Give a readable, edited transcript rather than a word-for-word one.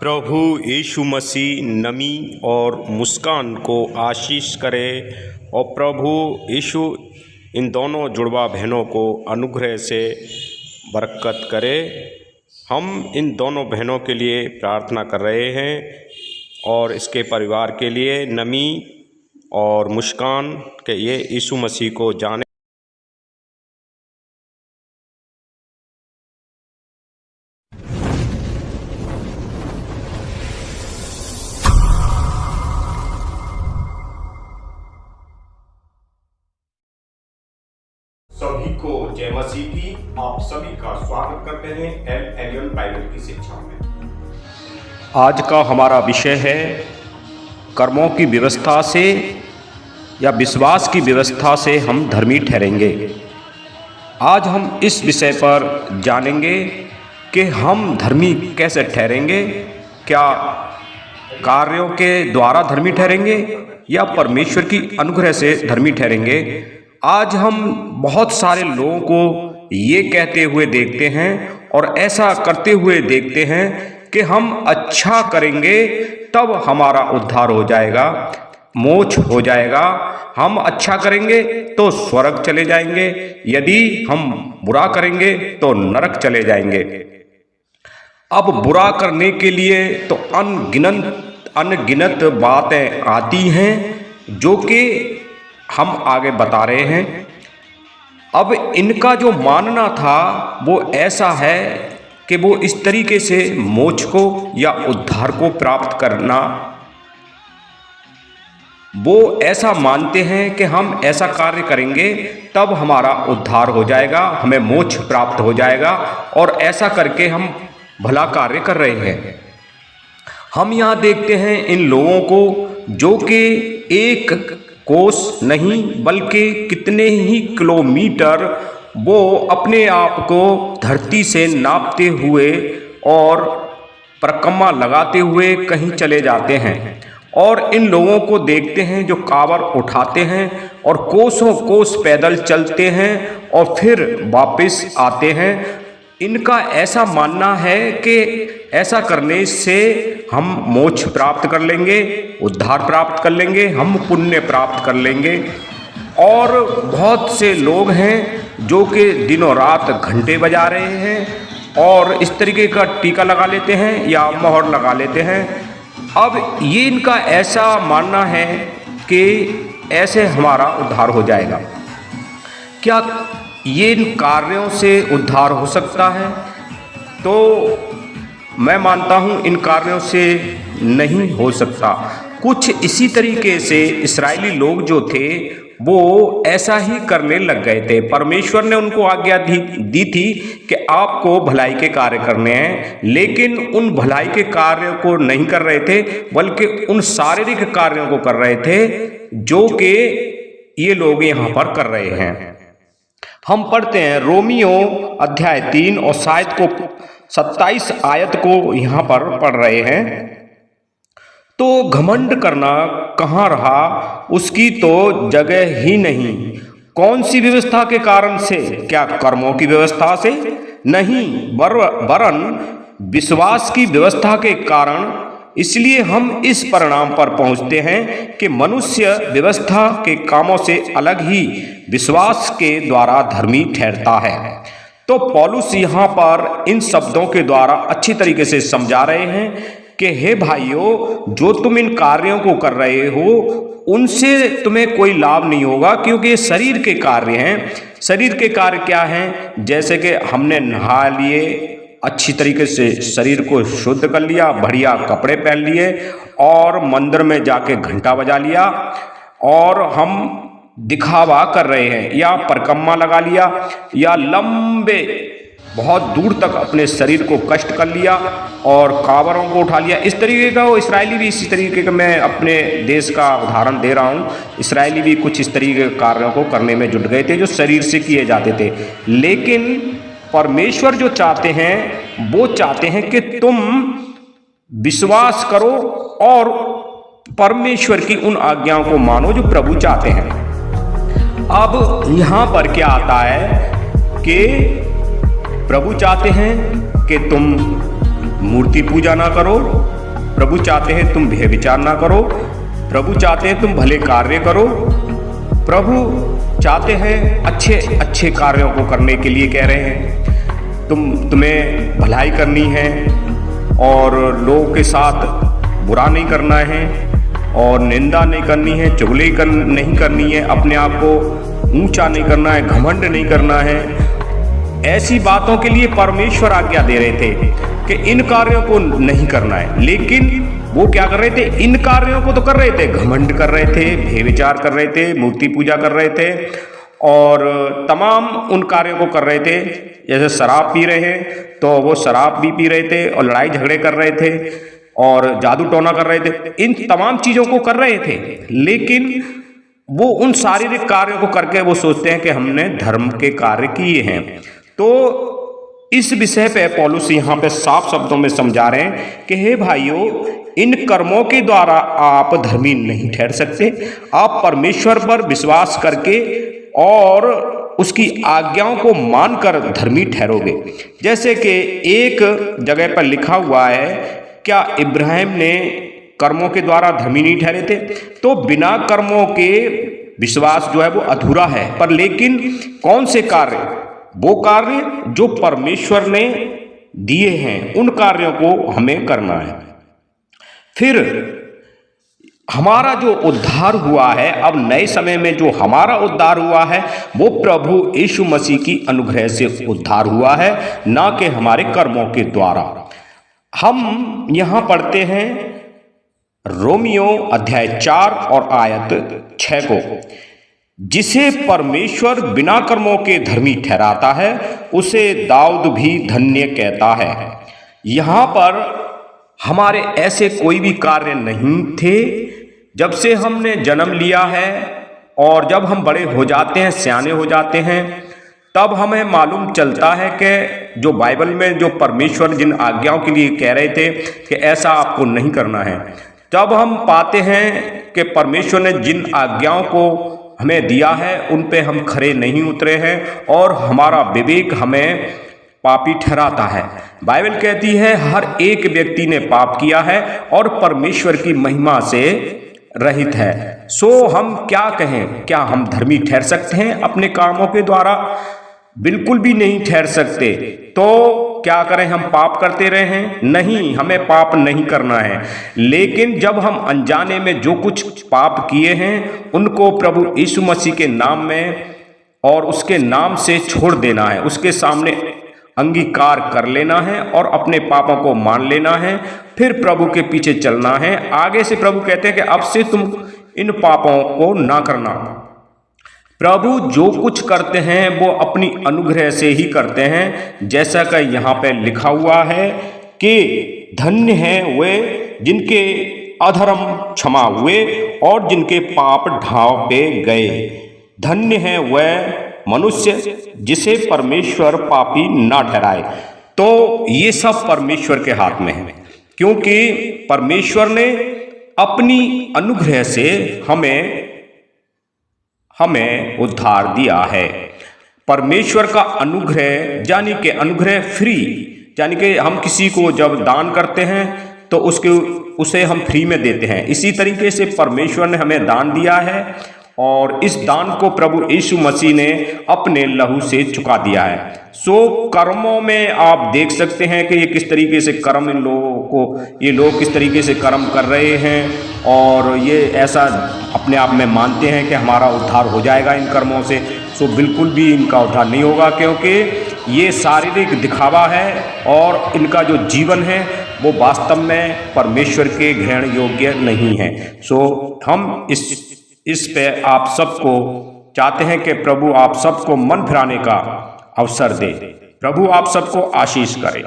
प्रभु यीशु मसीह नमी और मुस्कान को आशीष करे और प्रभु यीशु इन दोनों जुड़वा बहनों को अनुग्रह से बरकत करे। हम इन दोनों बहनों के लिए प्रार्थना कर रहे हैं और इसके परिवार के लिए नमी और मुस्कान के ये यीशु मसीह को जाने। सभी को जय मसीह की। आप सभी का स्वागत करते हैं एल एलियन बाइबल की शिक्षा में। आज का हमारा विषय है कर्मों की व्यवस्था से या विश्वास की व्यवस्था से हम धर्मी ठहरेंगे। आज हम इस विषय पर जानेंगे कि हम धर्मी कैसे ठहरेंगे। क्या कार्यों के द्वारा धर्मी ठहरेंगे या परमेश्वर की अनुग्रह से धर्मी ठहरेंगे। आज हम बहुत सारे लोगों को ये कहते हुए देखते हैं और ऐसा करते हुए देखते हैं कि हम अच्छा करेंगे तब हमारा उद्धार हो जाएगा, मोक्ष हो जाएगा। हम अच्छा करेंगे तो स्वर्ग चले जाएंगे, यदि हम बुरा करेंगे तो नरक चले जाएंगे। अब बुरा करने के लिए तो अनगिनत बातें आती हैं जो कि हम आगे बता रहे हैं। अब इनका जो मानना था वो ऐसा है कि वो इस तरीके से मोक्ष को या उद्धार को प्राप्त करना, वो ऐसा मानते हैं कि हम ऐसा कार्य करेंगे तब हमारा उद्धार हो जाएगा, हमें मोक्ष प्राप्त हो जाएगा और ऐसा करके हम भला कार्य कर रहे हैं। हम यहाँ देखते हैं इन लोगों को जो कि एक कोस नहीं बल्कि कितने ही किलोमीटर वो अपने आप को धरती से नापते हुए और परिक्रमा लगाते हुए कहीं चले जाते हैं। और इन लोगों को देखते हैं जो कांवर उठाते हैं और कोसों कोस पैदल चलते हैं और फिर वापस आते हैं। इनका ऐसा मानना है कि ऐसा करने से हम मोक्ष प्राप्त कर लेंगे, उद्धार प्राप्त कर लेंगे, हम पुण्य प्राप्त कर लेंगे। और बहुत से लोग हैं जो कि दिनों रात घंटे बजा रहे हैं और इस तरीके का टीका लगा लेते हैं या मोहर लगा लेते हैं। अब ये इनका ऐसा मानना है कि ऐसे हमारा उद्धार हो जाएगा। क्या ये इन कार्यों से उद्धार हो सकता है? तो मैं मानता हूँ इन कार्यों से नहीं हो सकता। कुछ इसी तरीके से इस्राएली लोग जो थे वो ऐसा ही करने लग गए थे। परमेश्वर ने उनको आज्ञा दी थी कि आपको भलाई के कार्य करने हैं, लेकिन उन भलाई के कार्यों को नहीं कर रहे थे बल्कि उन शारीरिक कार्यों को कर रहे थे जो कि ये लोग यहाँ पर कर रहे हैं। हम पढ़ते हैं रोमियो अध्याय 3 और शायद को 27 आयत को यहाँ पर पढ़ रहे हैं। तो घमंड करना कहाँ रहा, उसकी तो जगह ही नहीं। कौन सी व्यवस्था के कारण से? क्या कर्मों की व्यवस्था से? नहीं, वरन विश्वास की व्यवस्था के कारण। इसलिए हम इस परिणाम पर पहुंचते हैं कि मनुष्य व्यवस्था के कामों से अलग ही विश्वास के द्वारा धर्मी ठहरता है। तो पौलुस यहाँ पर इन शब्दों के द्वारा अच्छी तरीके से समझा रहे हैं कि हे भाइयों, जो तुम इन कार्यों को कर रहे हो उनसे तुम्हें कोई लाभ नहीं होगा, क्योंकि ये शरीर के कार्य हैं। शरीर के कार्य क्या हैं? जैसे कि हमने नहा लिए, अच्छी तरीके से शरीर को शुद्ध कर लिया, बढ़िया कपड़े पहन लिए और मंदिर में जाके घंटा बजा लिया और हम दिखावा कर रहे हैं, या परिक्रमा लगा लिया, या लंबे बहुत दूर तक अपने शरीर को कष्ट कर लिया और कांवरों को उठा लिया। इस तरीके का वो इस्राएली भी इसी तरीके का, मैं अपने देश का उदाहरण दे रहा हूँ, इस्राएली भी कुछ इस तरीके के कार्यों को करने में जुट गए थे जो शरीर से किए जाते थे। लेकिन परमेश्वर जो चाहते हैं वो चाहते हैं कि तुम विश्वास करो और परमेश्वर की उन आज्ञाओं को मानो जो प्रभु चाहते हैं। अब यहाँ पर क्या आता है कि प्रभु चाहते हैं कि तुम मूर्ति पूजा ना करो। प्रभु चाहते हैं तुम व्यभिचार ना करो। प्रभु चाहते हैं तुम भले कार्य करो। प्रभु चाहते हैं अच्छे अच्छे कार्यों को करने के लिए कह रहे हैं। तुम्हें भलाई करनी है और लोगों के साथ बुरा नहीं करना है और निंदा नहीं करनी है, चुगली नहीं करनी है, अपने आप को ऊंचा नहीं करना है, घमंड नहीं करना है। ऐसी बातों के लिए परमेश्वर आज्ञा दे रहे थे कि इन कार्यों को नहीं करना है, लेकिन वो क्या कर रहे थे? इन कार्यों को तो कर रहे थे, घमंड कर रहे थे, व्यभिचार कर रहे थे, मूर्ति पूजा कर रहे थे और तमाम उन कार्यों को कर रहे थे। जैसे शराब पी रहे हैं तो वो शराब भी पी रहे थे और लड़ाई झगड़े कर रहे थे और जादू टोना कर रहे थे। इन तमाम चीज़ों को कर रहे थे, लेकिन वो उन शारीरिक कार्यों को करके वो सोचते हैं कि हमने धर्म के कार्य किए हैं। तो इस विषय पे पौलुस यहाँ पे साफ शब्दों में समझा रहे हैं कि हे भाइयों, इन कर्मों के द्वारा आप धर्मी नहीं ठहर सकते। आप परमेश्वर पर विश्वास करके और उसकी आज्ञाओं को मानकर धर्मी ठहरोगे। जैसे कि एक जगह पर लिखा हुआ है, क्या इब्राहिम ने कर्मों के द्वारा धर्मी नहीं ठहरे थे? तो बिना कर्मों के विश्वास जो है वो अधूरा है। पर लेकिन कौन से कार्य? वो कार्य जो परमेश्वर ने दिए हैं, उन कार्यों को हमें करना है। फिर हमारा जो उद्धार हुआ है, अब नए समय में जो हमारा उद्धार हुआ है वो प्रभु यीशु मसीह की अनुग्रह से उद्धार हुआ है, ना कि हमारे कर्मों के द्वारा। हम यहाँ पढ़ते हैं रोमियो अध्याय 4 और आयत 6 को, जिसे परमेश्वर बिना कर्मों के धर्मी ठहराता है उसे दाऊद भी धन्य कहता है। यहाँ पर हमारे ऐसे कोई भी कार्य नहीं थे। जब से हमने जन्म लिया है और जब हम बड़े हो जाते हैं, सियाने हो जाते हैं, तब हमें मालूम चलता है कि जो बाइबल में जो परमेश्वर जिन आज्ञाओं के लिए कह रहे थे कि ऐसा आपको नहीं करना है, तब हम पाते हैं कि परमेश्वर ने जिन आज्ञाओं को हमें दिया है उन पे हम खरे नहीं उतरे हैं और हमारा विवेक हमें पापी ठहराता है। बाइबल कहती है हर एक व्यक्ति ने पाप किया है और परमेश्वर की महिमा से रहित है। सो हम क्या कहें? क्या हम धर्मी ठहर सकते हैं अपने कामों के द्वारा? बिल्कुल भी नहीं ठहर सकते। तो क्या करें? हम पाप करते रहे हैं? नहीं, हमें पाप नहीं करना है। लेकिन जब हम अनजाने में जो कुछ पाप किए हैं उनको प्रभु यीशु मसीह के नाम में और उसके नाम से छोड़ देना है, उसके सामने अंगीकार कर लेना है और अपने पापों को मान लेना है, फिर प्रभु के पीछे चलना है। आगे से प्रभु कहते हैं कि अब से तुम इन पापों को ना करना। प्रभु जो कुछ करते हैं वो अपनी अनुग्रह से ही करते हैं, जैसा कि यहाँ पे लिखा हुआ है कि धन्य हैं वे जिनके अधर्म क्षमा हुए और जिनके पाप ढांपे गए। धन्य हैं वह मनुष्य जिसे परमेश्वर पापी ना ठहराए। तो ये सब परमेश्वर के हाथ में है, क्योंकि परमेश्वर ने अपनी अनुग्रह से हमें उद्धार दिया है। परमेश्वर का अनुग्रह यानी कि अनुग्रह फ्री, यानी कि हम किसी को जब दान करते हैं तो उसे हम फ्री में देते हैं। इसी तरीके से परमेश्वर ने हमें दान दिया है और इस दान को प्रभु यीशु मसीह ने अपने लहू से चुका दिया है। सो कर्मों में आप देख सकते हैं कि ये किस तरीके से कर्म इन लोगों को, ये लोग किस तरीके से कर्म कर रहे हैं और ये ऐसा अपने आप में मानते हैं कि हमारा उद्धार हो जाएगा इन कर्मों से। सो बिल्कुल भी इनका उद्धार नहीं होगा, क्योंकि ये शारीरिक दिखावा है और इनका जो जीवन है वो वास्तव में परमेश्वर के ग्रहण योग्य नहीं है। सो हम इस पे आप सबको चाहते हैं कि प्रभु आप सबको मन फिराने का अवसर दे। प्रभु आप सबको आशीष करे।